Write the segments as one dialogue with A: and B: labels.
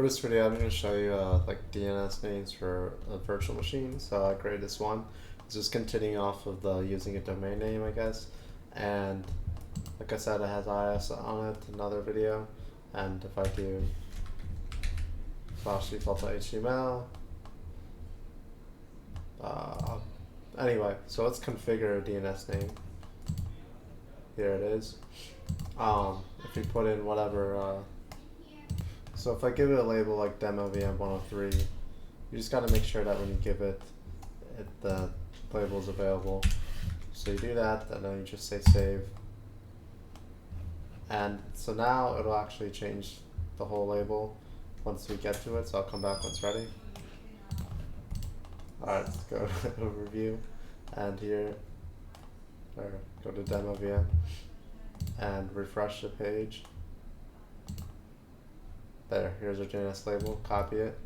A: For this video, I'm going to show you like DNS names for a virtual machine. So I created this one. It's just continuing off of the using a domain name, I guess. And like I said, it has IS on it, another video. And if I do /default.html, anyway, so let's configure a DNS name. Here it is. If you put in whatever, so if I give it a label like demo VM 103, you just got to make sure that when you give it, the label is available. So you do that, and then you just say save. And so now it'll actually change the whole label once we get to it, so I'll come back when it's ready. Alright, let's go to overview, and here, or go to demo VM, and refresh the page. There, here's our DNS label, copy it,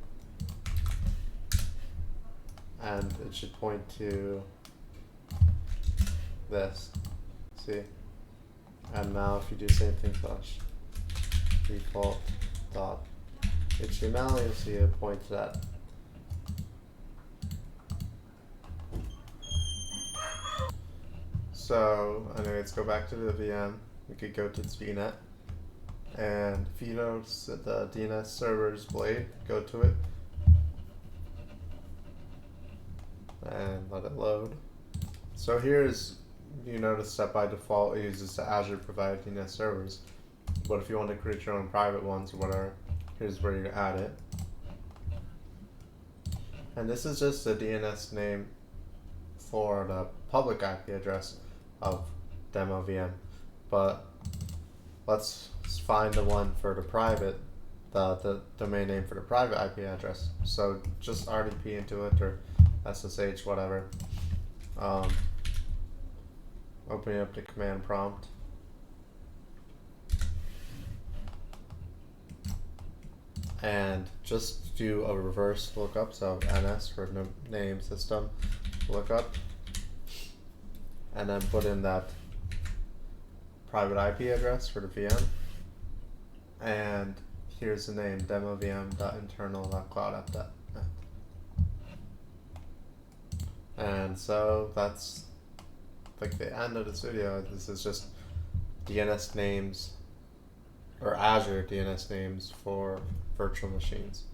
A: and it should point to this, see? And now if you do the same thing, default.html, you'll see it point to that. So anyway, let's go back to the VM. We could go to this VNet, and if you notice that the DNS server's blade, go to it and let it load. So here's, you notice that by default it uses the Azure provided DNS servers, but if you want to create your own private ones or whatever, here's where you add it. And this is just a DNS name for the public IP address of demo VM, but let's find the one for the private, the domain name for the private IP address. So just RDP into it, or SSH, whatever. Opening up the command prompt. And just do a reverse lookup, so NS for name system lookup, and then put in that private IP address for the VM, and here's the name, demovm.internal.cloud.net. And so that's like the end of this video. This is just DNS names, or Azure DNS names for virtual machines.